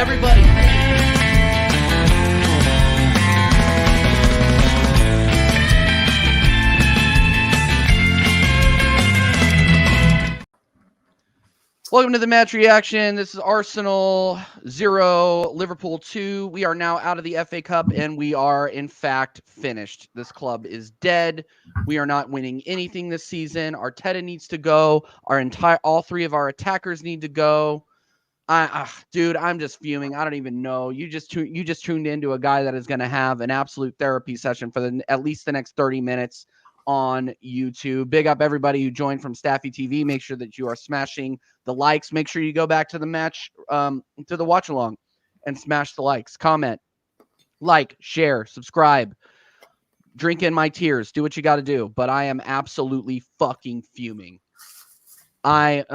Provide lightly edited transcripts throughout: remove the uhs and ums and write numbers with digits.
everybody. Welcome to the match reaction. This is Arsenal 0, Liverpool 2. We are now out of the FA Cup, and we are, in fact, finished. This club is dead. We are not winning anything this season. Arteta needs to go. All three of our attackers need to go. Dude, I'm just fuming. I don't even know. You just tuned into a guy that is going to have an absolute therapy session for at least the next 30 minutes on YouTube. Big up everybody who joined from Staffy TV. Make sure that you are smashing the likes. Make sure you go back to the match, to the watch along, and smash the likes. Comment, like, share, subscribe. Drink in my tears. Do what you got to do. But I am absolutely fucking fuming. I'm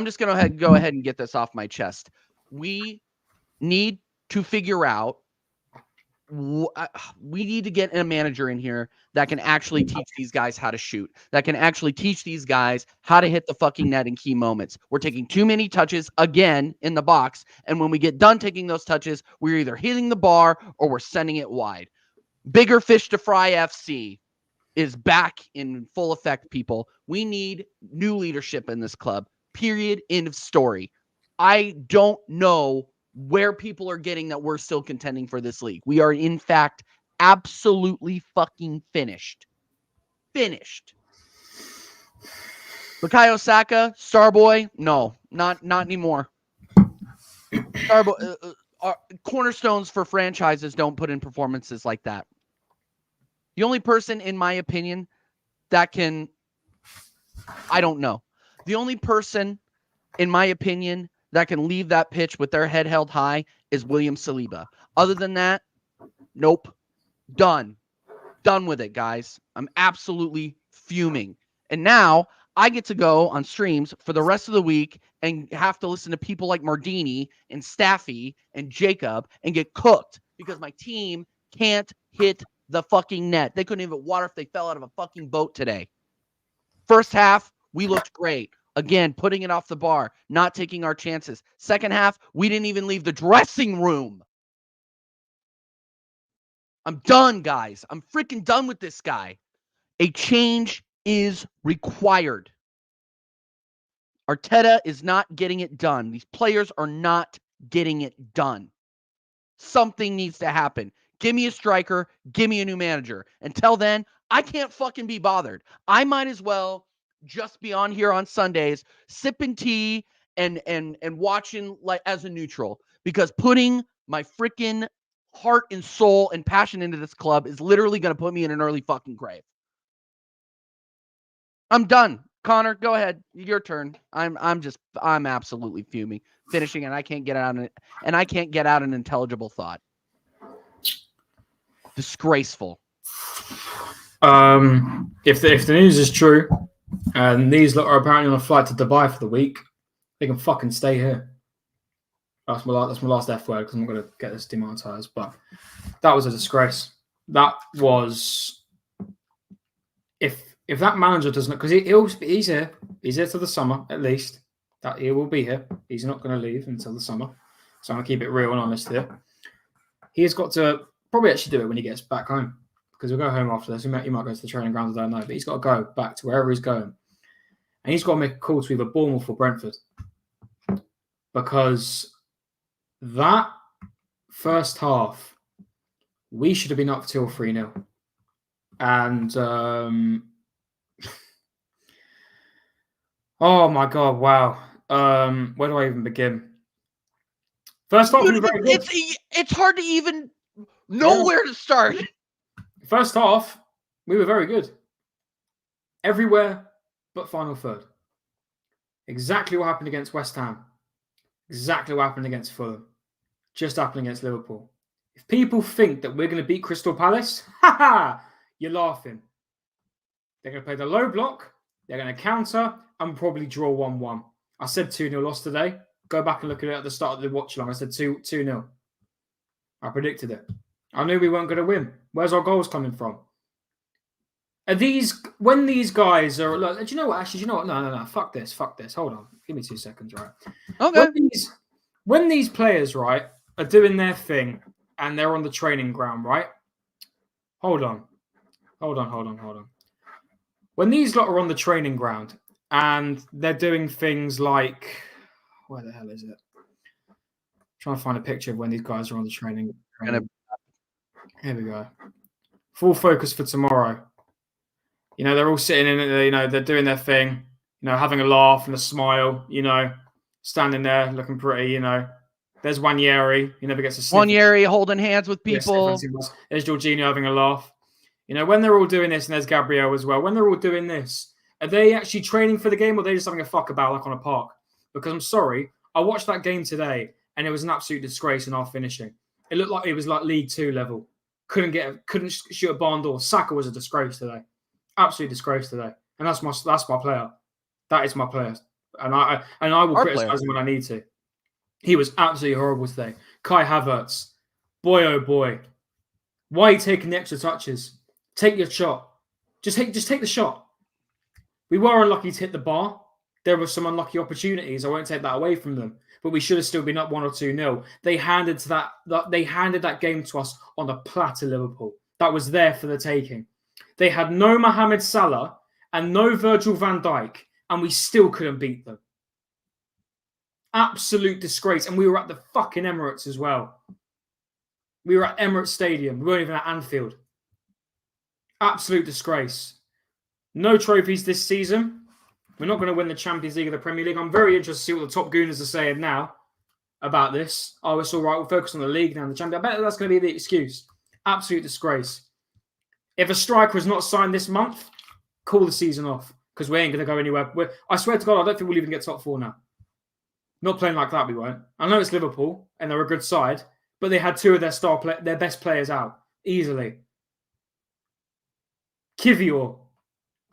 just gonna go ahead and get this off my chest. We need to figure out. We need to get a manager in here that can actually teach these guys how to shoot, that can actually teach these guys how to hit the fucking net in key moments. We're taking too many touches again in the box, and when we get done taking those touches, we're either hitting the bar or we're sending it wide. Bigger fish to fry FC is back in full effect, people. We need new leadership in this club. Period. End of story. I don't know where people are getting that we're still contending for this league. We are, in fact, absolutely fucking finished. Finished. Bukayo Saka, Starboy, no, not anymore. Starboy, cornerstones for franchises don't put in performances like that. The only person, in my opinion, that can, I don't know. The only person, in my opinion, that can leave that pitch with their head held high is William Saliba. Other than that, nope. Done. Done with it, guys. I'm absolutely fuming. And now I get to go on streams for the rest of the week and have to listen to people like Mardini and Staffy and Jacob and get cooked because my team can't hit the fucking net. They couldn't even water if they fell out of a fucking boat today. First half, we looked great. Again, putting it off the bar, not taking our chances. Second half, we didn't even leave the dressing room. I'm done, guys. I'm freaking done with this guy. A change is required. Arteta is not getting it done. These players are not getting it done. Something needs to happen. Give me a striker. Give me a new manager. Until then, I can't fucking be bothered. I might as well just be on here on Sundays, sipping tea and watching like as a neutral, because putting my freaking heart and soul and passion into this club is literally going to put me in an early fucking grave. I'm done. Connor, go ahead. Your turn. I'm absolutely fuming, finishing, and I can't get out an intelligible thought. Disgraceful. If the news is true, and these lot are apparently on a flight to Dubai for the week, they can fucking stay here. That's my last F word because I'm not going to get this demonetized. But that was a disgrace. That was if that manager doesn't, because he's here till the summer at least. That he will be here. He's not going to leave until the summer. So I'm going to keep it real and honest here. He has got to probably actually do it when he gets back home, because he'll go home after this. He might go to the training ground, I don't know, but he's got to go back to wherever he's going. And he's got to make a call to either Bournemouth or Brentford. Because that first half, we should have been up 2 or 3-0. And, oh my God, wow. Where do I even begin? First half, we were very good. It's hard to even know where to start. First half, we were very good. Everywhere but final third. Exactly what happened against West Ham. Exactly what happened against Fulham. Just happened against Liverpool. If people think that we're going to beat Crystal Palace, you're laughing. They're going to play the low block, they're going to counter, and probably draw 1-1. I said 2-0 loss today. Go back and look at it at the start of the watch along. I said 2-0. I predicted it. I knew we weren't going to win. Where's our goals coming from? When these guys are, look, do you know what? Actually, do you know what? No. Fuck this. Hold on. Give me 2 seconds, right? Okay. when these players, right, are doing their thing and they're on the training ground, right? Hold on. When these lot are on the training ground and they're doing things like, where the hell is it? Trying to find a picture of when these guys are on the training. Here we go. Full focus for tomorrow. You know, they're all sitting in it, you know, they're doing their thing, you know, having a laugh and a smile, you know, standing there looking pretty, you know. There's Wanyeri, he never gets a sniff. Wanyeri holding hands with people. There's Jorginho having a laugh. You know, when they're all doing this, and there's Gabriel as well, when they're all doing this, are they actually training for the game or are they just having a fuck about like on a park? Because I'm sorry, I watched that game today and it was an absolute disgrace in our finishing. It looked like it was like League 2 level. Couldn't shoot a barn door. Saka was a disgrace today. Absolute disgrace today. And that's my player. That is my player. And I will criticize him when I need to. He was absolutely horrible today. Kai Havertz. Boy, oh boy. Why are you taking the extra touches? Take your shot. Just take the shot. We were unlucky to hit the bar. There were some unlucky opportunities. I won't take that away from them. But we should have still been up 1 or 2-0. They handed that game to us on a platter, Liverpool. That was there for the taking. They had no Mohamed Salah and no Virgil van Dijk, and we still couldn't beat them. Absolute disgrace. And we were at the fucking Emirates as well. We were at Emirates Stadium. We weren't even at Anfield. Absolute disgrace. No trophies this season. We're not going to win the Champions League or the Premier League. I'm very interested to see what the top gooners are saying now about this. Oh, it's all right. We'll focus on the league now and the Champions. I bet that's going to be the excuse. Absolute disgrace. If a striker is not signed this month, call the season off because we ain't going to go anywhere. I swear to God, I don't think we'll even get top 4 now. Not playing like that, we won't. I know it's Liverpool and they're a good side, but they had 2 of their best players out easily. Kivior.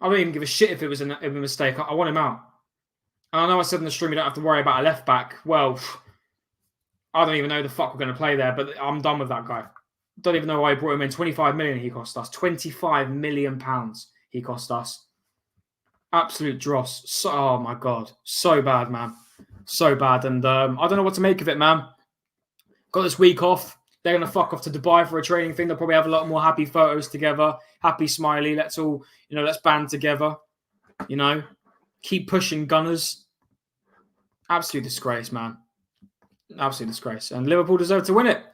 I don't even give a shit if it was a mistake. I want him out. And I know I said in the stream you don't have to worry about a left back. Well, I don't even know the fuck we're going to play there, but I'm done with that guy. Don't even know why I brought him in. 25 million he cost us. 25 million pounds he cost us. Absolute dross. Oh my God. So bad, man. So bad. And I don't know what to make of it, man. Got this week off. They're going to fuck off to Dubai for a training thing. They'll probably have a lot more happy photos together. Happy, smiley. Let's all, let's band together. Keep pushing Gunners. Absolute disgrace, man. Absolute disgrace. And Liverpool deserved to win it.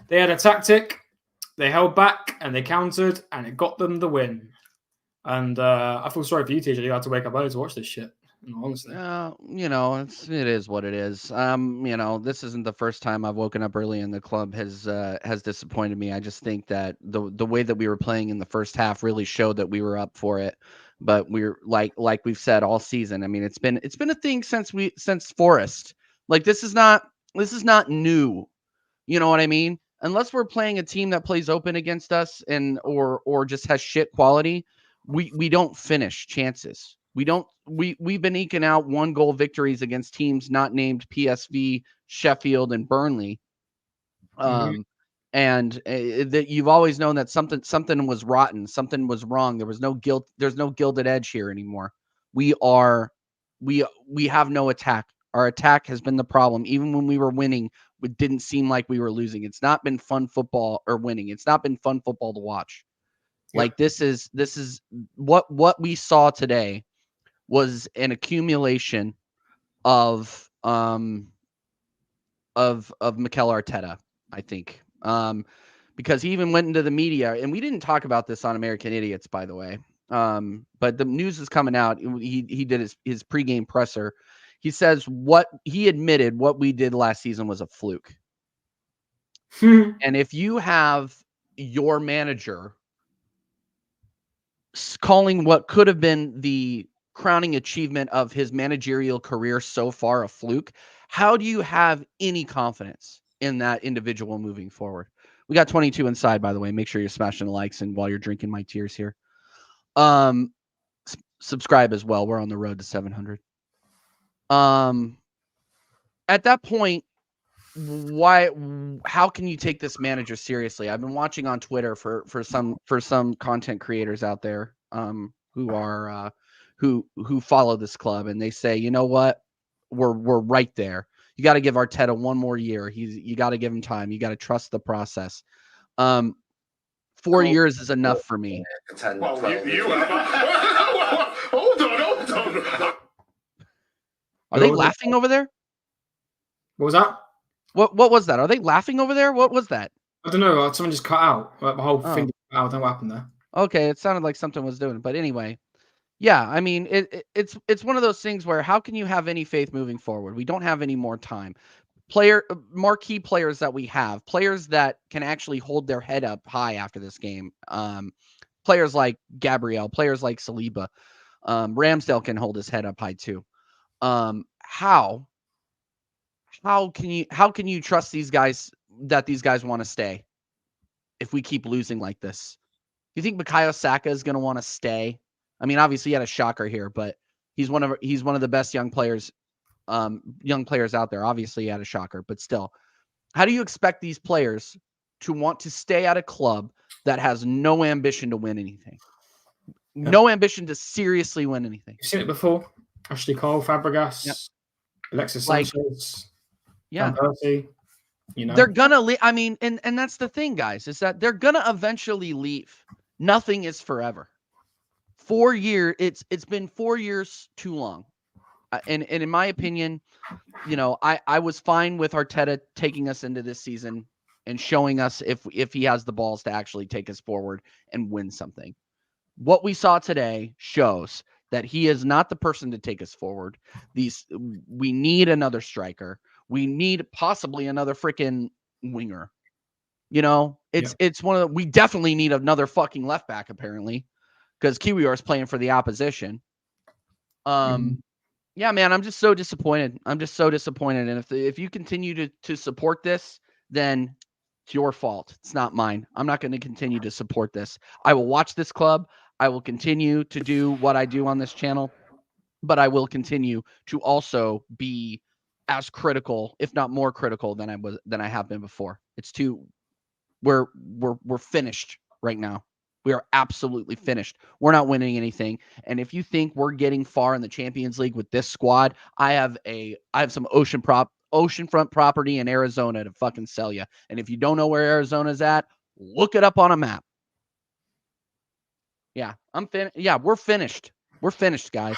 They had a tactic. They held back and they countered and it got them the win. And I feel sorry for you, TJ. You had to wake up early to watch this shit. Honestly. It is what it is. This isn't the first time I've woken up early and the club has disappointed me. I just think that the way that we were playing in the first half really showed that we were up for it. But we're like we've said all season. I mean, it's been a thing since Forest. Like this is not new. You know what I mean? Unless we're playing a team that plays open against us or just has shit quality, we don't finish chances. We've been eking out 1-goal victories against teams not named PSV, Sheffield, and Burnley. And that you've always known that something was rotten, something was wrong. There was no guilt. There's no gilded edge here anymore. We have no attack. Our attack has been the problem. Even when we were winning, it didn't seem like we were losing. It's not been fun football or winning. It's not been fun football to watch. Yep. Like this is what we saw today was an accumulation of Mikel Arteta, I think. Because he even went into the media, and we didn't talk about this on American Idiots, by the way. But the news is coming out. He did his pregame presser. He says he admitted what we did last season was a fluke. And if you have your manager calling what could have been the crowning achievement of his managerial career so far a fluke, how do you have any confidence in that individual moving forward? We got 22 inside, by the way. Make sure you're smashing the likes and while you're drinking my tears here. Subscribe as well. We're on the road to 700. At that point, how can you take this manager seriously? I've been watching on Twitter for some content creators out there who are who follow this club, and they say, you know what, we're right there. You got to give Arteta one more year. You got to give him time. You got to trust the process. 4 years is enough for me. Well, you hold on. Are they laughing over there? What was that? What was that? Are they laughing over there? What was that? I don't know. Someone just cut out. The whole thing cut out. I don't know what happened there. Okay, it sounded like something was doing. But anyway, yeah, I mean, it's one of those things where how can you have any faith moving forward? We don't have any more time. Marquee players that we have, players that can actually hold their head up high after this game. Players like Gabriel, players like Saliba, Ramsdale can hold his head up high too. How can you trust these guys that these guys want to stay if we keep losing like this? You think Bukayo Saka is going to want to stay? I mean, obviously he had a shocker here, but he's one of the best young players out there. Obviously he had a shocker, but still, how do you expect these players to want to stay at a club that has no ambition to win anything? No ambition to seriously win anything. You've seen it before. Ashley Cole, Fabregas, Alexis Sanchez, Van Persie, They're gonna leave. I mean, and that's the thing, guys, is that they're gonna eventually leave. Nothing is forever. 4 years. It's been 4 years too long. And in my opinion, I was fine with Arteta taking us into this season and showing us if he has the balls to actually take us forward and win something. What we saw today shows that he is not the person to take us forward. We need another striker. We need possibly another freaking winger. It's one of we definitely need another fucking left back apparently, because Kiwior is playing for the opposition. Yeah, man, I'm just so disappointed. And if you continue to support this, then it's your fault. It's not mine. I'm not going to continue to support this. I will watch this club. I will continue to do what I do on this channel, but I will continue to also be as critical, if not more critical than I have been before. We're finished right now. We are absolutely finished. We're not winning anything. And if you think we're getting far in the Champions League with this squad, I have some oceanfront property in Arizona to fucking sell you. And if you don't know where Arizona's at, look it up on a map. Yeah, we're finished. We're finished, guys.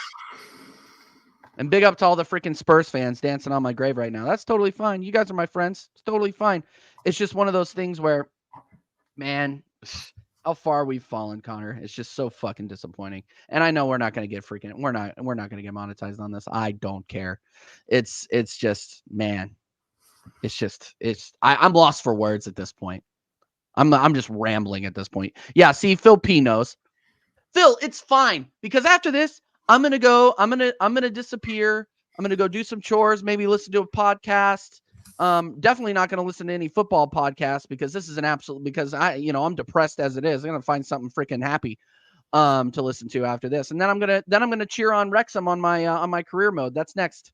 And big up to all the freaking Spurs fans dancing on my grave right now. That's totally fine. You guys are my friends. It's totally fine. It's just one of those things where, man, how far we've fallen, Connor. It's just so fucking disappointing. And I know we're not going to get we're not going to get monetized on this. I don't care. It's just, man, I'm lost for words at this point. I'm just rambling at this point. Yeah. See, Phil P knows. Phil, it's fine, because after this, I'm going to disappear. I'm going to go do some chores, maybe listen to a podcast. Definitely not going to listen to any football podcast, because this is because I'm depressed as it is. I'm going to find something freaking happy to listen to after this. And then I'm going to cheer on Wrexham on my career mode. That's next,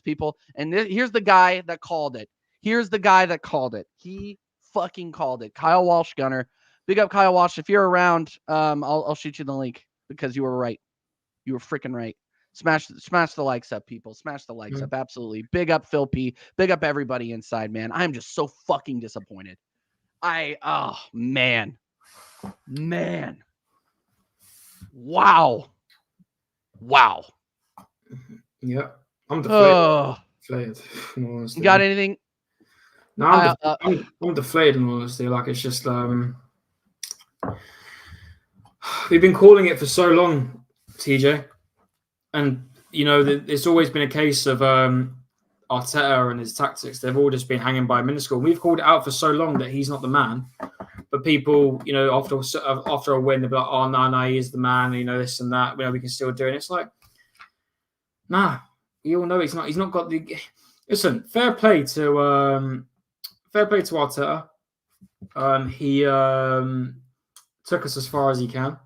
people. And here's the guy that called it. He fucking called it. Kyle Walsh, Gunner. Big up Kyle Walsh. If you're around, I'll shoot you the link, because you were right. You were freaking right. Smash the likes up, people. Smash the likes up. Absolutely. Big up Phil P. Big up everybody inside, man. I'm just so fucking disappointed. Man. Wow. Yeah. I'm deflated. You got anything? No, I'm deflated in all honesty. Like, it's just we've been calling it for so long, TJ. And, it's always been a case of Arteta and his tactics. They've all just been hanging by minuscule. We've called it out for so long that he's not the man. But people, after a win, they'll be like, oh, no, he is the man, this and that. We can still do it. And it's like, nah, you all know he's not. He's not got the... Listen, fair play to Arteta. He took us as far as he can.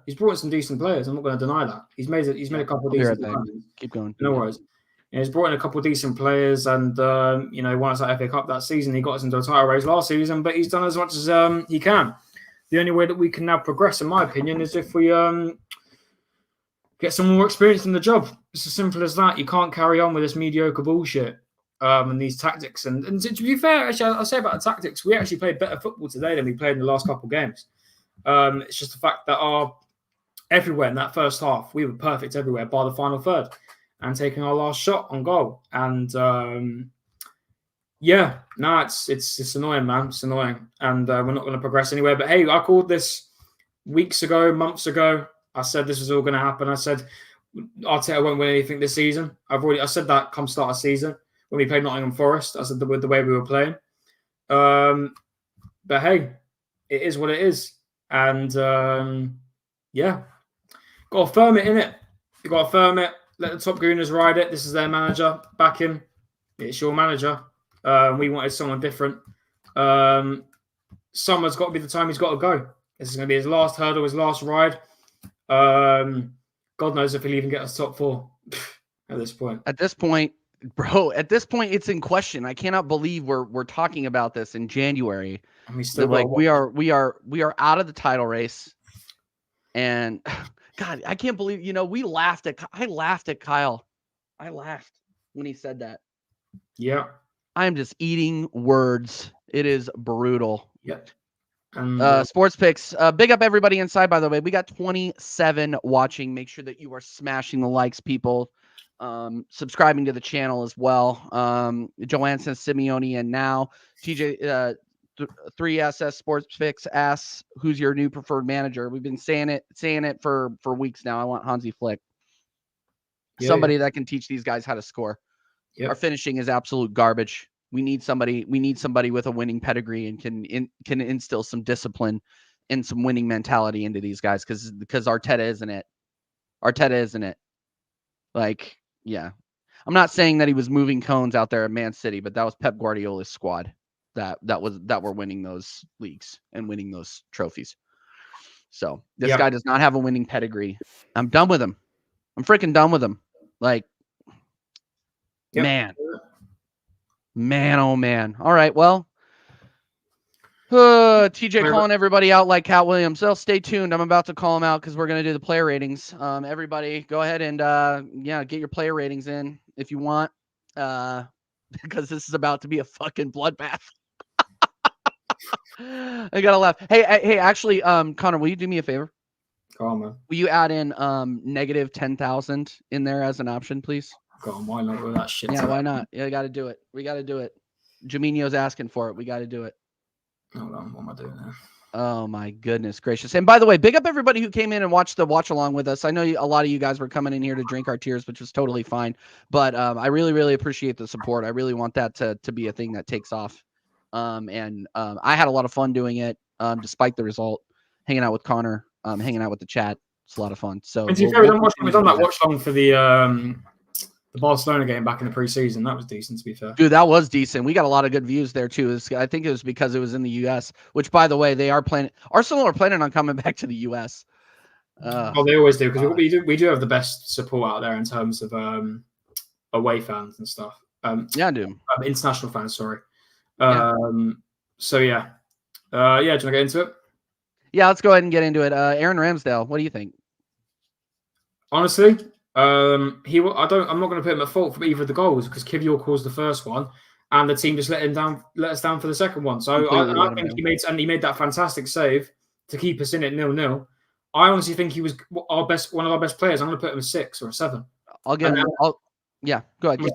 He's brought some decent players. I'm not going to deny that. He's made a couple of decent players. Keep going. No worries. He's brought in a couple of decent players, and won us that FA Cup that season. He got us into a title race last season, but he's done as much as he can. The only way that we can now progress, in my opinion, is if we get some more experience in the job. It's as simple as that. You can't carry on with this mediocre bullshit and these tactics. And to be fair, actually, I'll say about the tactics, we actually played better football today than we played in the last couple of games. It's just the fact that everywhere in that first half, we were perfect everywhere by the final third and taking our last shot on goal. And it's annoying, man. It's annoying. And we're not going to progress anywhere. But hey, I called this weeks ago, months ago. I said this was all going to happen. I said Arteta won't win anything this season. I said that come start of season when we played Nottingham Forest. I said with the way we were playing. But hey, it is what it is. And got to firm it, innit? You got to firm it. Let the top gooners ride it. This is their manager. Back him. It's your manager. We wanted someone different. Summer's got to be the time he's got to go. This is going to be his last hurdle, his last ride. God knows if he'll even get us top 4 at this point. At this point, bro, it's in question. I cannot believe we're talking about this in January. And we still we are out of the title race. And God, I can't believe, I laughed at Kyle. I laughed when he said that. Yeah. I am just eating words. It is brutal. Yep. And Sports picks. Big up everybody inside, by the way. We got 27 watching. Make sure that you are smashing the likes, people. Subscribing to the channel as well. Joanne says Simeone, and now TJ 3SS Sports Picks asks, who's your new preferred manager? We've been saying it for weeks now. I want Hansi Flick. Somebody that can teach these guys how to score. Yep. Our finishing is absolute garbage. We need somebody with a winning pedigree and can instill some discipline and some winning mentality into these guys because Arteta isn't it. Arteta isn't it. Like, yeah. I'm not saying that he was moving cones out there at Man City, but that was Pep Guardiola's squad that were winning those leagues and winning those trophies. So this guy does not have a winning pedigree. I'm done with him. I'm freaking done with him. Like, man, oh man. All right, well, TJ calling everybody out like Cat Williams. Well, stay tuned. I'm about to call him out because we're gonna do the player ratings. Everybody, go ahead and get your player ratings in if you want, because this is about to be a fucking bloodbath. I gotta laugh. Hey, actually, Connor, will you do me a favor? Go on, man. Will you add in negative 10,000 in there as an option, please? Go on, why not with that shit? Yeah, why not? Yeah, we got to do it. Jaminho's asking for it. We got to do it. Hold on, what am I doing there? Oh my goodness gracious! And by the way, big up everybody who came in and watched the watch along with us. I know a lot of you guys were coming in here to drink our tears, which was totally fine. But I really, really appreciate the support. I really want that to be a thing that takes off. I had a lot of fun doing it, despite the result. Hanging out with Connor, hanging out with the chat. It's a lot of fun. So we've done that watch long for the Barcelona game back in the preseason. That was decent, to be fair. Dude, that was decent. We got a lot of good views there too. I think it was because it was in the U.S., which, by the way, they are planning. Arsenal are planning on coming back to the U.S. Well, they always do because we do have the best support out there in terms of away fans and stuff. Yeah, dude. International fans, sorry. So yeah. Do you want to get into it? Yeah, let's go ahead and get into it. Aaron Ramsdale, what do you think? Honestly, I'm not going to put him at fault for either of the goals because Kivior caused the first one, and the team just let us down for the second one. So I think he made that fantastic save to keep us in at 0-0. I honestly think he was one of our best players. I'm going to put him a 6 or a 7. I'll give him. Yeah, go ahead. We're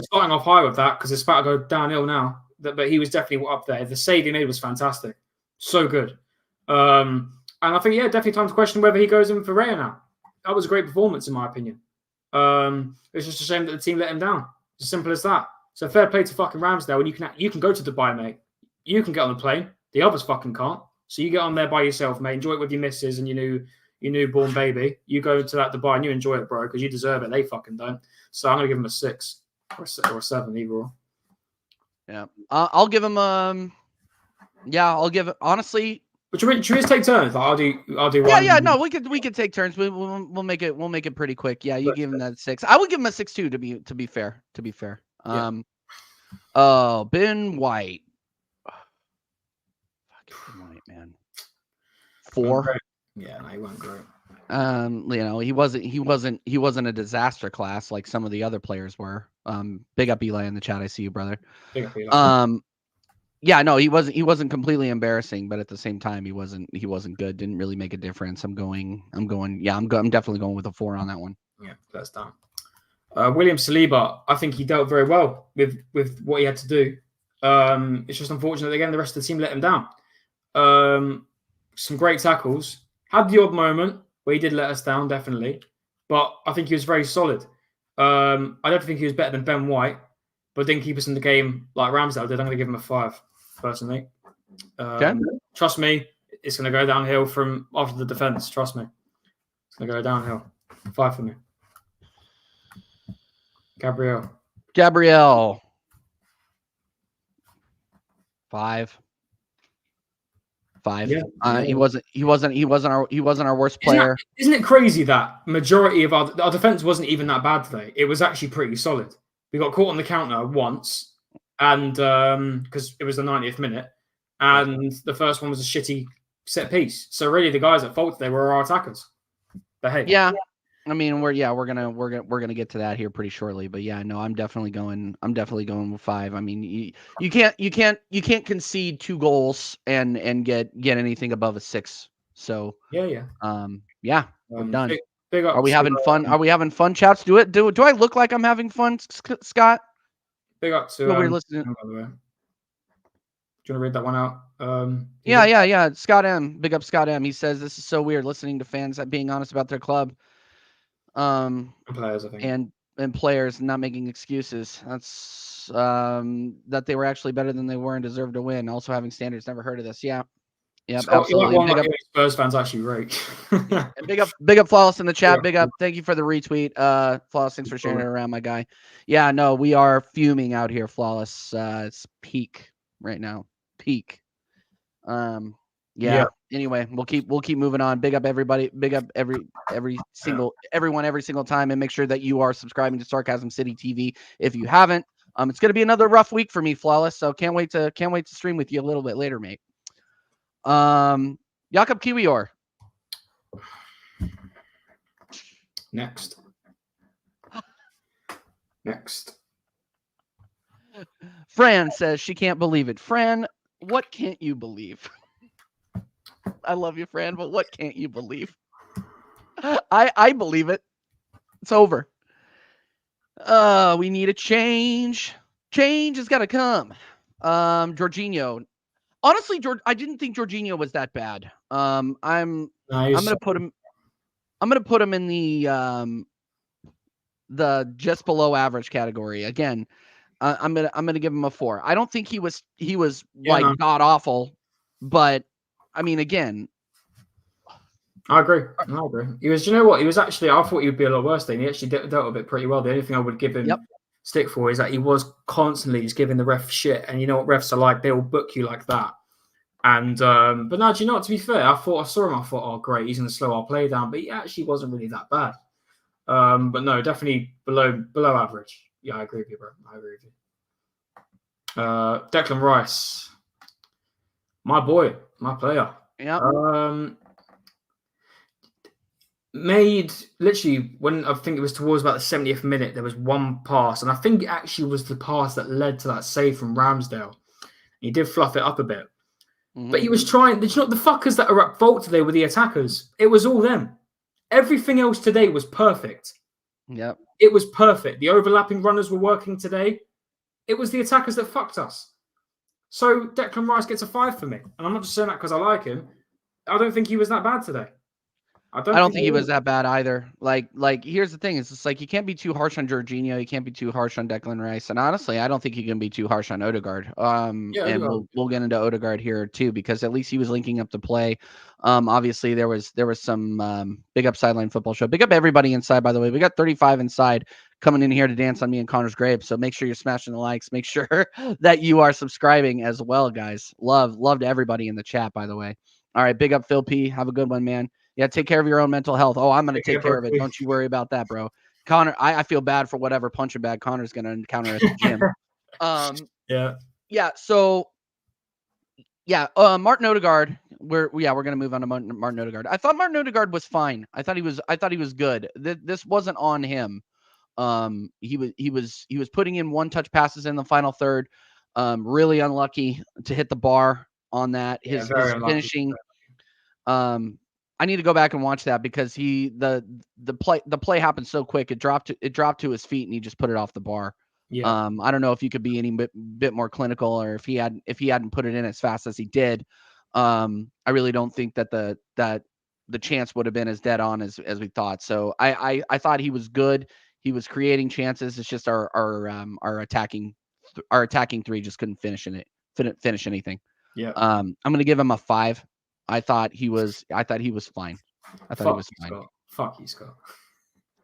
starting off high with that because it's about to go downhill now. But he was definitely up there. The save he made was fantastic, so good. And I think definitely time to question whether he goes in for Raya now. That was a great performance in my opinion. It's just a shame that the team let him down. It's as simple as that. So fair play to fucking Ramsdale. And you can go to Dubai, mate. You can get on the plane. The others fucking can't. So you get on there by yourself, mate. Enjoy it with your missus and your newborn baby. You go to that Dubai and you enjoy it, bro, because you deserve it. They fucking don't. So I'm gonna give him a 6 or a 7, either or. Yeah, I'll give him. I'll give it honestly. But should we just take turns? Like, I'll do one. Yeah. No, we could take turns. We'll make it pretty quick. Yeah, you give him that 6. I would give him a 6 too. To be fair. Ben White. Fucking Ben White, man. 4. Yeah, no, he went great. He wasn't a disaster class like some of the other players were. Big up Eli in the chat. I see you, brother. Big up, Eli. Yeah, no, he wasn't completely embarrassing, but at the same time, he wasn't good. Didn't really make a difference. I'm definitely going with a 4 on that one. Yeah, that's done. William Saliba, I think he dealt very well with what he had to do. It's just unfortunate again the rest of the team let him down. Some great tackles. Had the odd moment where he did let us down, definitely, but I think he was very solid. I don't think he was better than Ben White, but didn't keep us in the game like Ramsdale did. I'm going to give him a 5, personally. Trust me, it's going to go downhill from after the defense. Trust me, it's going to go downhill. 5 for me. Gabriel. 5. 5. Yeah. He wasn't our worst player. Isn't it crazy that majority of our defense wasn't even that bad today? It was actually pretty solid. We got caught on the counter once, and because it was the 90th minute, and the first one was a shitty set piece. So really, the guys at fault today were our attackers. But hey, yeah. I mean, we're gonna get to that here pretty shortly, but yeah, no, I'm definitely going with 5. I mean, you can't concede 2 goals and get anything above a 6. So yeah, we're done. Big up Are we having fun? Are we having fun, chaps? Do I look like I'm having fun, Scott? Big up to we're listening. By the way. Do you want to read that one out? Yeah. Scott M. Big up Scott M. He says this is so weird listening to fans being honest about their club. And players, I think. And players not making excuses. That's that they were actually better than they were and deserved to win. Also having standards. Never heard of this. Yeah. Yep, Scott, absolutely. Big up Spurs fans actually great. And big up Flawless in the chat. Big up. Thank you for the retweet. Flawless, thanks for sharing it around, my guy. Yeah, no, we are fuming out here, Flawless. It's peak right now. Peak. Yeah. Anyway, we'll keep moving on. Big up everybody. Big up everyone every single time, and make sure that you are subscribing to Sarcasm City TV if you haven't. It's gonna be another rough week for me, Flawless. So can't wait to stream with you a little bit later, mate. Jakob Kiwior. Next. Fran says she can't believe it. Fran, what can't you believe? I love you, Fran, but what can't you believe? I believe it. It's over. We need a change. Change has got to come. Jorginho. Honestly, I didn't think Jorginho was that bad. I'm gonna put him in the just below average category. Again, I'm gonna give him a 4. I don't think he was god awful, but I mean, again, I agree. He was. You know what? He was actually. I thought he would be a lot worse than he actually dealt with it pretty well. The only thing I would give him stick for is that he was constantly just giving the ref shit, and you know what refs are like. They will book you like that. And but no, do you know what? To be fair, I saw him. I thought, oh great, he's going to slow our play down, but he actually wasn't really that bad. But no, definitely below average. Yeah, I agree with you, bro. I agree with you. Declan Rice, my boy, my player. Yeah. Made literally when I think it was towards about the 70th minute, there was one pass, and I think it actually was the pass that led to that save from Ramsdale. He did fluff it up a bit, but he was trying. Did you know the fuckers that are at fault today were the attackers? It was all them. Everything else today was perfect. Yep. It was perfect. The overlapping runners were working today. It was the attackers that fucked us. So Declan Rice gets a 5 for me, and I'm not just saying that because I like him. I don't think he was that bad today. I don't think he was that bad either. Like here's the thing: it's just like you can't be too harsh on Jorginho, you can't be too harsh on Declan Rice, and honestly, I don't think you can be too harsh on Odegaard. And we'll get into Odegaard here too, because at least he was linking up the play. Obviously there was some big up Sideline Football Show. Big up everybody inside, by the way. We got 35 inside coming in here to dance on me and Connor's grave. So make sure you're smashing the likes. Make sure that you are subscribing as well, guys. Love to everybody in the chat, by the way. All right, big up Phil P. Have a good one, man. Yeah, take care of your own mental health. Oh, I'm going to take care of it. Don't you worry about that, bro. Connor, I feel bad for whatever punching bag Connor's going to encounter at the gym. Yeah. So, Yeah, Martin Odegaard. We're gonna move on to Martin Odegaard. I thought Martin Odegaard was fine. I thought he was good. This wasn't on him. He was putting in one touch passes in the final third. Really unlucky to hit the bar on that. His unlucky. finishing. I need to go back and watch that because the play happened so quick. It dropped to his feet and he just put it off the bar. Yeah. I don't know if you could be any bit more clinical or if he hadn't put it in as fast as he did. I really don't think that the chance would have been as dead on as we thought. So I thought he was good. He was creating chances. It's just our attacking three just couldn't finish anything. Yeah. I'm gonna give him a 5. I thought he was fine. I thought he was fine. Fuck you, Scott.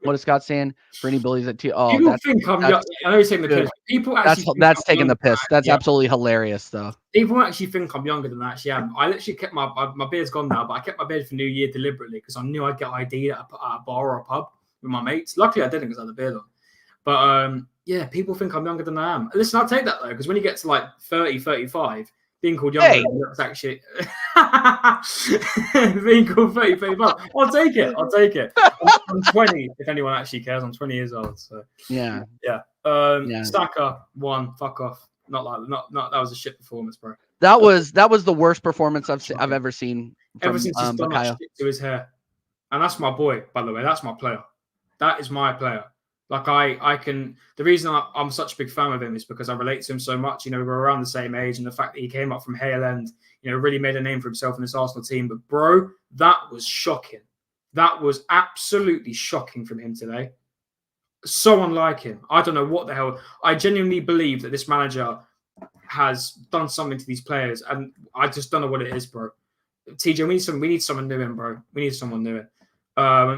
What is Scott saying? For any bullies at People think I'm young. I know you're taking the piss. People actually that's taking the piss. That's absolutely hilarious, though. People actually think I'm younger than I actually am. I literally kept my beard's gone now, but I kept my beard for New Year deliberately because I knew I'd get ID at a bar or a pub with my mates. Luckily, I didn't because I had the beard on. But yeah, people think I'm younger than I am. Listen, I'll take that though because when you get to like 30, 35, being called younger is actually being called 30, 35. I'll take it. I'm 20. If anyone actually cares, I'm 20 years old. So yeah. Saka 1. Fuck off. Not that was a shit performance, bro. That was the worst performance I've ever seen. Ever since he's done that shit to his hair, and that's my boy, by the way. That's my player. That is my player. Like I can. The reason I'm such a big fan of him is because I relate to him so much. You know, we're around the same age, and the fact that he came up from Hale End, you know, really made a name for himself in this Arsenal team. But bro, that was shocking. That was absolutely shocking from him today. So unlike him. I don't know what the hell. I genuinely believe that this manager has done something to these players, and I just don't know what it is, bro. TJ, we need someone new in, bro. We need someone new in.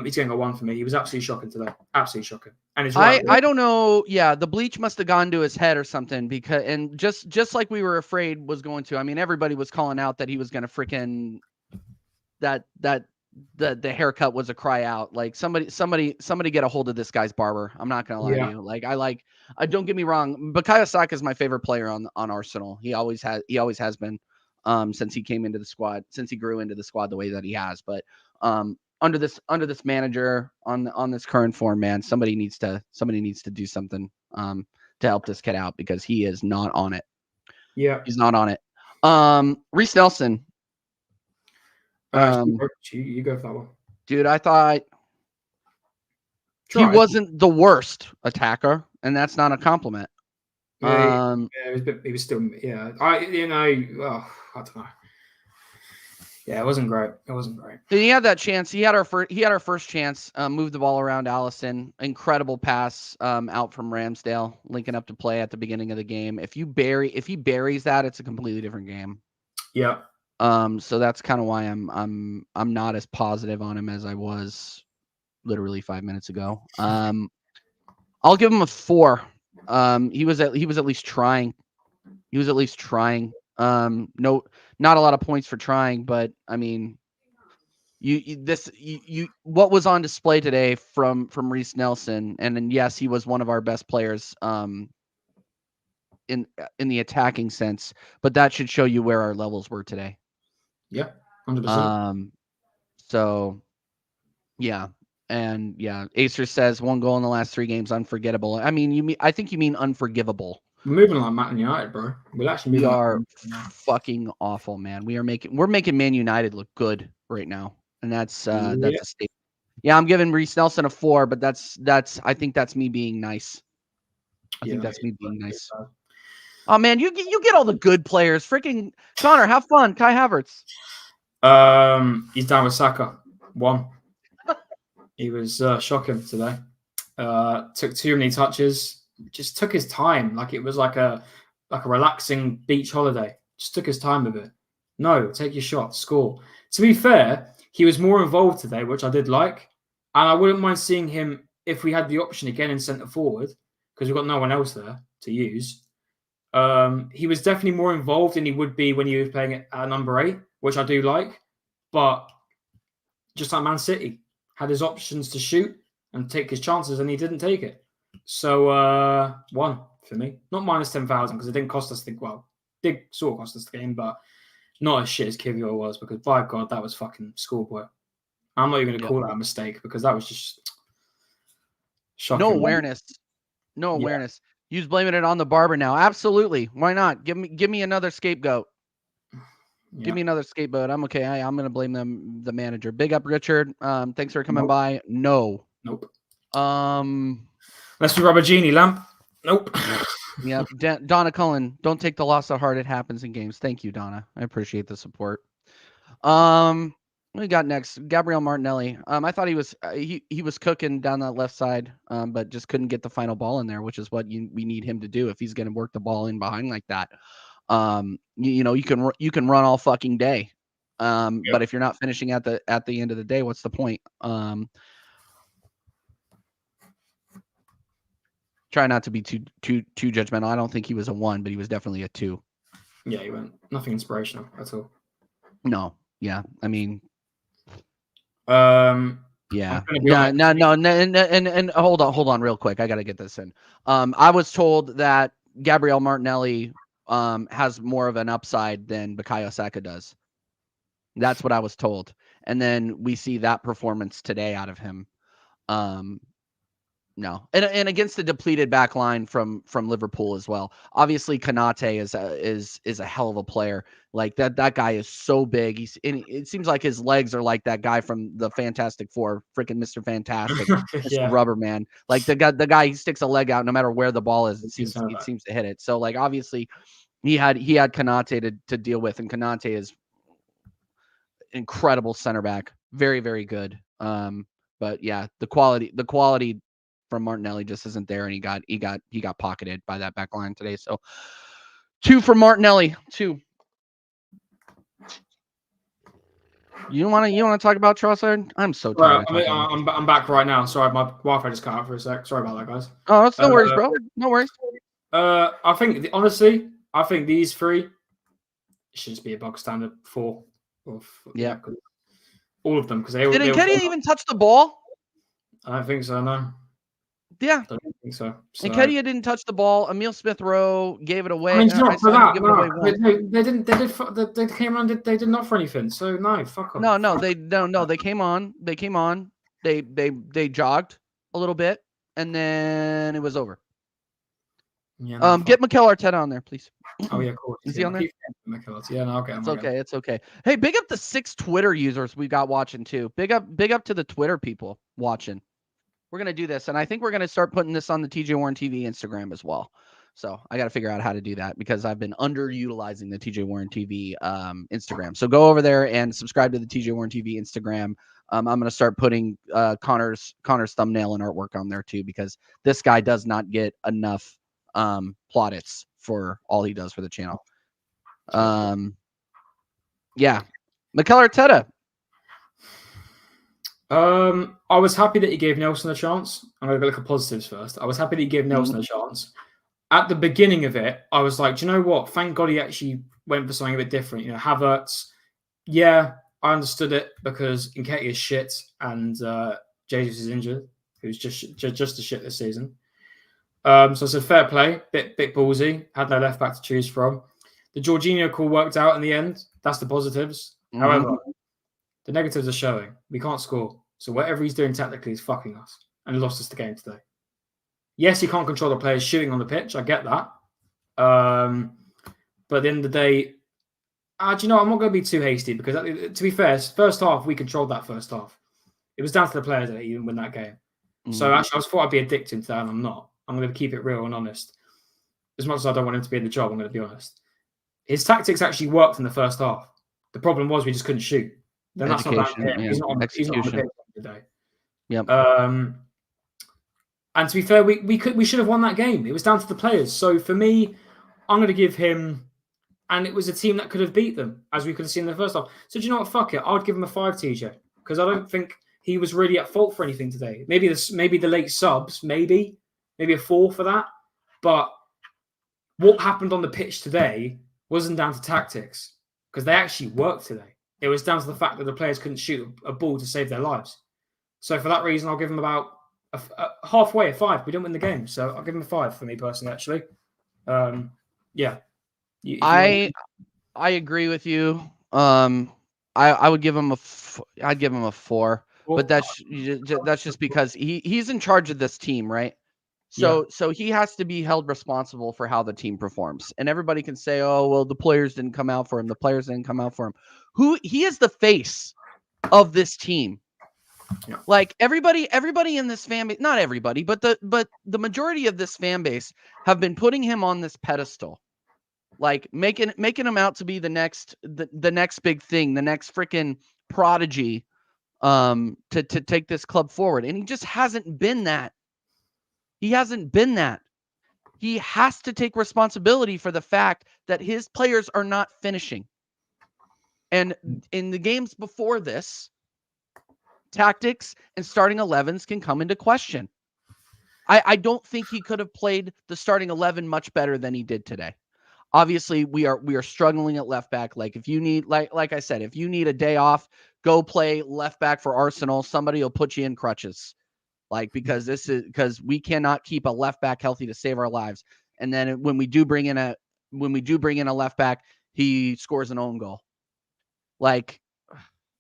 He's getting a 1 for me. He was absolutely shocking today. Absolutely shocking. And it's right. I don't know. Yeah, the bleach must have gone to his head or something and just like we were afraid was going to. I mean, everybody was calling out that he was going to freaking that the haircut was a cry out. Like somebody get a hold of this guy's barber. I'm not gonna lie to you. Like don't get me wrong. Bukayo Saka is my favorite player on Arsenal. He always has been since he came into the squad, since he grew into the squad the way that he has. But under this manager on this current form, man, somebody needs to do something to help this kid out because he is not on it. Yeah, he's not on it. Reece Nelson. You go for that one, dude. I thought he wasn't the worst attacker, and that's not a compliment. Yeah, he was still. Yeah, I don't know. Yeah, it wasn't great. He had that chance. He had our first chance. Moved the ball around Allison. Incredible pass out from Ramsdale, linking up to play at the beginning of the game. If he buries that, it's a completely different game. Yeah. So that's kind of why I'm not as positive on him as I was literally 5 minutes ago. I'll give him a 4. He was at least trying. No, not a lot of points for trying, but I mean, what was on display today from Reece Nelson, and then yes, he was one of our best players in the attacking sense, but that should show you where our levels were today. Yeah, 100%. So, yeah, and yeah, Acer says 1 goal in the last 3 games, unforgettable. I mean, I think you mean unforgivable. We're moving like Man United, bro. We are fucking awful, man. We're making Man United look good right now, and that's a statement. Yeah, I'm giving Reece Nelson a 4, but I think that's me being nice. I think that's me being nice. Oh man, you get all the good players. Freaking Connor, have fun. Kai Havertz. He's down with Saka. 1. He was shocking today. Took too many touches. Just took his time, like it was like a relaxing beach holiday. Just took his time with it. No, take your shot, score. To be fair, he was more involved today, which I did like, and I wouldn't mind seeing him if we had the option again in centre forward because we've got no one else there to use. He was definitely more involved than he would be when he was playing at number 8, which I do like. But just like Man City, had his options to shoot and take his chances, and he didn't take it. So 1 for me, not minus 10,000 because it didn't cost us. Did sort of cost us the game, but Not as shit as Kiwior was, because by God, that was fucking schoolboy. I'm not even going to call that a mistake, because that was just shocking. No awareness. No Yeah. awareness. You's blaming it on the barber now. Absolutely. Why not? Give me another scapegoat. Yeah. Give me another scapegoat. I'm okay. I'm gonna blame the manager. Big up, Richard. Thanks for coming by. No. Nope. Let's do rubber genie lamp. Nope. Yeah. Donna Cullen, don't take the loss to heart. It happens in games. Thank you, Donna. I appreciate the support. What we got next? Gabriel Martinelli. I thought he was cooking down that left side, but just couldn't get the final ball in there, which is what we need him to do if he's going to work the ball in behind like that. You can run all fucking day, but if you're not finishing at the end of the day, what's the point? Try not to be too judgmental. I don't think he was a 1, but he was definitely a 2. Yeah, he went nothing inspirational at all. No, yeah, I mean, yeah, no, and hold on, real quick. I got to get this in. I was told that Gabriel Martinelli has more of an upside than Bukayo Saka does. That's what I was told, and then we see that performance today out of him. No, and against the depleted back line from Liverpool as well. Obviously, Konate is a hell of a player. Like that guy is so big. It seems like his legs are like that guy from the Fantastic Four, freaking Mr. Fantastic, Mr. Rubber Man. Like the guy, he sticks a leg out no matter where the ball is. It seems to hit it. So like obviously, he had Konate to deal with, and Konate is incredible center back, very very good. But yeah, the quality from Martinelli just isn't there, and he got pocketed by that back line today. So 2 for Martinelli. 2. You want to talk about Trossard? I'm so tired. I'm back right now. Sorry, my Wi-Fi just cut out for a sec. Sorry about that, guys. Oh, that's no worries, bro. No worries. I think honestly, these 3 should just be a bog standard 4. Yeah, all of them, because did Nketiah even touch the ball? I don't think so. No. Yeah, I don't think so. Nketiah didn't touch the ball. Emil Smith-Rowe gave it away. I mean, they didn't. They came on. They didn't offer anything. So no, fuck them. No. They came on. They jogged a little bit, and then it was over. Yeah. Get Mikel Arteta on there, please. Oh yeah, of course. Is he on there? Yeah, no, okay. It's okay. Hey, big up the 6 Twitter users we got watching too. Big up to the Twitter people watching. We're gonna do this, and I think we're gonna start putting this on the TJ Warren TV Instagram as well. So I got to figure out how to do that, because I've been underutilizing the TJ Warren TV Instagram. So go over there and subscribe to the TJ Warren TV Instagram. I'm gonna start putting Connor's thumbnail and artwork on there too, because this guy does not get enough plaudits for all he does for the channel. Yeah, Mikel Arteta. I was happy that he gave Nelson a chance. I'm going to look at positives first. I was happy that he gave Nelson a chance. At the beginning of it, I was like, do you know what? Thank God he actually went for something a bit different. You know, Havertz. Yeah, I understood it, because Nketiah is shit and Jesus is injured, who's just a shit this season. So it's a fair play, bit ballsy. Had no left back to choose from. The Jorginho call worked out in the end. That's the positives. However, the negatives are showing. We can't score. So whatever he's doing tactically is fucking us, and lost us the game today. Yes, he can't control the players shooting on the pitch. I get that. But at the end of the day, do you know, I'm not going to be too hasty, because to be fair, first half, we controlled that first half. It was down to the players that even win that game. So actually, I thought I'd be addicted to that, and I'm not. I'm going to keep it real and honest. As much as I don't want him to be in the job, I'm going to be honest. His tactics actually worked in the first half. The problem was we just couldn't shoot. Then that's not that. Yeah. He's not on the pitch today. Yep. And to be fair, we should have won that game. It was down to the players. So for me, I'm going to give him, and it was a team that could have beat them, as we could have seen in the first half. So do you know what? Fuck it. I would give him a 5, TJ, because I don't think he was really at fault for anything today. Maybe the late subs, maybe a 4 for that. But what happened on the pitch today wasn't down to tactics, because they actually worked today. It was down to the fact that the players couldn't shoot a ball to save their lives. So for that reason, I'll give them about halfway a 5. We didn't win the game, so I'll give them a 5 for me personally. Actually, yeah. I agree with you. I would give him I'd give him a 4, but that's just because he's in charge of this team, right? So he has to be held responsible for how the team performs. And everybody can say, "Oh, well, the players didn't come out for him. The players didn't come out for him." He is the face of this team. Yeah. Like everybody in this fan base, not everybody, but the majority of this fan base have been putting him on this pedestal. Like making him out to be the next big thing, the next freaking prodigy to take this club forward. And he just hasn't been that. He hasn't been that. He has to take responsibility for the fact that his players are not finishing. And in the games before this, tactics and starting 11s can come into question. I don't think he could have played the starting 11 much better than he did today. Obviously, we are struggling at left back. Like if you need, like I said, if you need a day off, go play left back for Arsenal. Somebody will put you in crutches. Like because we cannot keep a left back healthy to save our lives. And then when we do bring in a left back, he scores an own goal. Like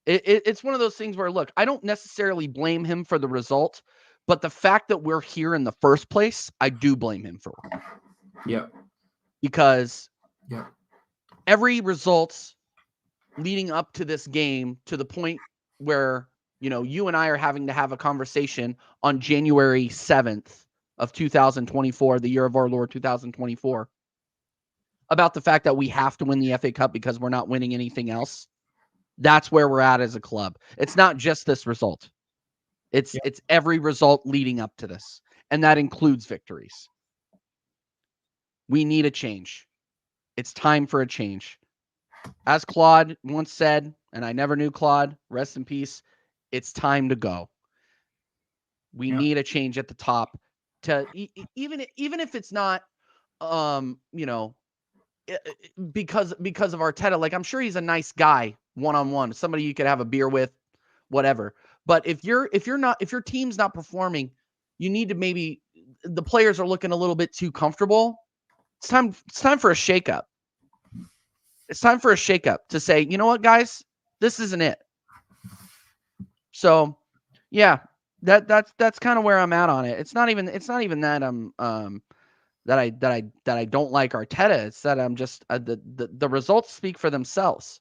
it's one of those things where, look, I don't necessarily blame him for the result, but the fact that we're here in the first place, I do blame him for. Yeah. Because every result leading up to this game, to the point where, you and I are having to have a conversation on January 7th of 2024, the year of our Lord 2024, about the fact that we have to win the FA Cup because we're not winning anything else. That's where we're at as a club. It's not just this result. It's every result leading up to this. And that includes victories. We need a change. It's time for a change. As Claude once said, and I never knew Claude, rest in peace, it's time to go. We need a change at the top to even if it's not because of Arteta. Like, I'm sure he's a nice guy one-on-one, somebody you could have a beer with, whatever. But if your team's not performing, you need to, maybe the players are looking a little bit too comfortable. It's time for a shakeup. It's time for a shakeup to say, you know what, guys, this isn't it. So, yeah, that's kind of where I'm at on it. It's not even that that I don't like Arteta. It's that I'm just the results speak for themselves.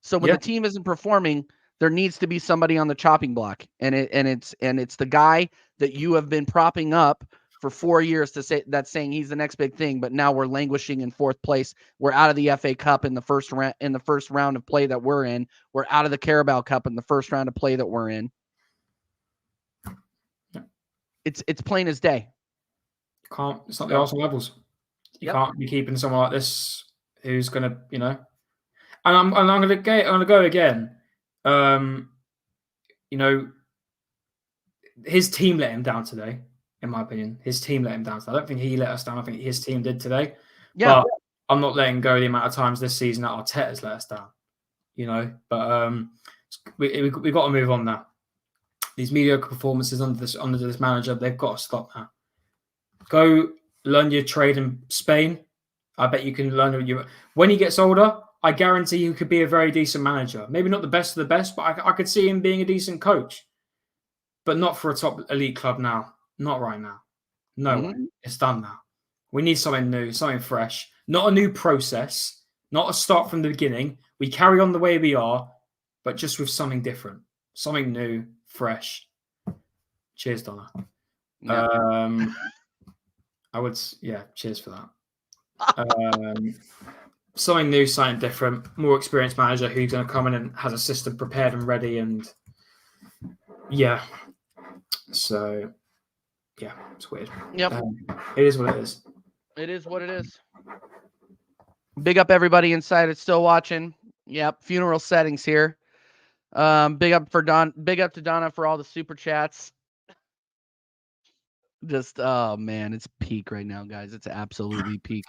So when the team isn't performing, there needs to be somebody on the chopping block, and it's the guy that you have been propping up for 4 years to say that's saying he's the next big thing, but now we're languishing in 4th place. We're out of the FA Cup in the first round of play that we're in. We're out of the Carabao Cup in the first round of play that we're in. It's plain as day. It's not the Arsenal levels. You can't be keeping someone like this who's gonna, And I'm gonna go again. His team let him down today. In my opinion, his team let him down. I don't think he let us down. I think his team did today. Yeah. But I'm not letting go the amount of times this season that Arteta's let us down. But we've got to move on now. These mediocre performances under this manager, they've got to stop now. Go learn your trade in Spain. I bet you can learn when he gets older. I guarantee he could be a very decent manager. Maybe not the best of the best, but I could see him being a decent coach. But not for a top elite club now. Not right now. No way. It's done now. We need something new, something fresh. Not a new process. Not a start from the beginning. We carry on the way we are, but just with something different. Something new, fresh. Cheers, Donna. Yeah. Cheers for that. Something new, something different. More experienced manager who's going to come in and has a system prepared and ready. And so, it's weird. Yep. It is what it is. It is what it is. Big up everybody inside. It's still watching. Yep. Funeral settings here. Big up to Donna for all the super chats. Just, oh man, it's peak right now, guys. It's absolutely peak.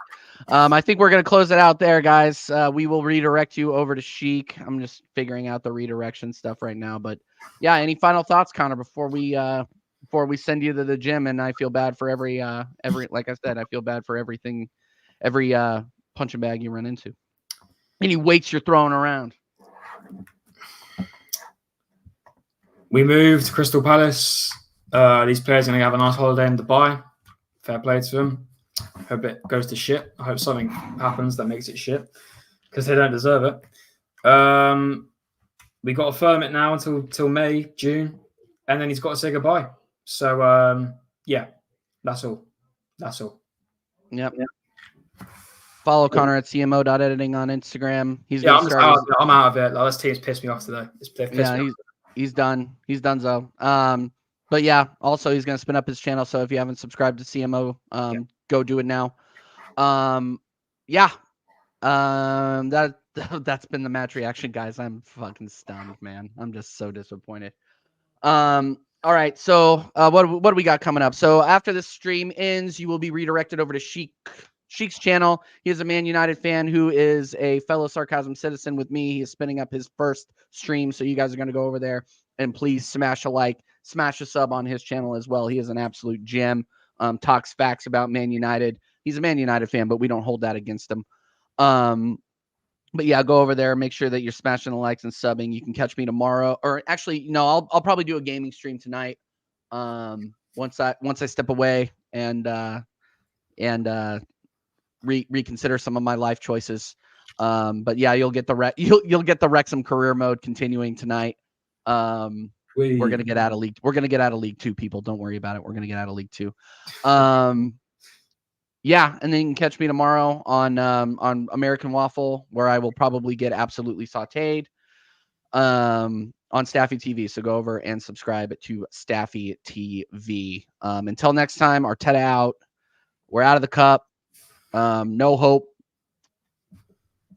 I think we're going to close it out there, guys. We will redirect you over to Sheik. I'm just figuring out the redirection stuff right now, but yeah, any final thoughts, Connor, before we send you to the gym? And I feel bad for every, like I said, I feel bad for everything, every punching bag you run into. Any weights you're throwing around? We moved to Crystal Palace. These players are going to have a nice holiday in Dubai. Fair play to them. Hope it goes to shit. I hope something happens that makes it shit because they don't deserve it. We got to firm it now until May, June, and then he's got to say goodbye. So yeah, that's all. Yep. Follow Connor at CMO.editing on Instagram. He's Yeah, gonna start. I'm out of it. Like, this team's pissed me off today. He's done. He's done so. But yeah, also he's gonna spin up his channel. So if you haven't subscribed to CMO, go do it now. That's been the match reaction, guys. I'm fucking stunned, man. I'm just so disappointed. All right, so what do we got coming up? So after this stream ends, you will be redirected over to Sheik's channel. He is a Man United fan who is a fellow Sarcasm citizen with me. He is spinning up his first stream, so you guys are going to go over there and please smash a like, smash a sub on his channel as well. He is an absolute gem. Talks facts about Man United. He's a Man United fan, but we don't hold that against him. But yeah, go over there. Make sure that you're smashing the likes and subbing. You can catch me tomorrow, or actually, no, I'll probably do a gaming stream tonight. Once I step away and reconsider some of my life choices. But yeah, you'll get the Wrexham career mode continuing tonight. We're gonna get out of league. We're gonna get out of League 2, people. Don't worry about it. We're gonna get out of League 2. Yeah, and then you can catch me tomorrow on American Waffle, where I will probably get absolutely sautéed on Staffy TV. So go over and subscribe to Staffy TV. Until next time, Arteta out. We're out of the cup. No hope.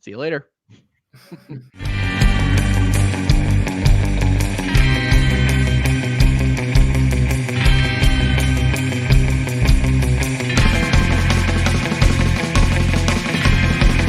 See you later.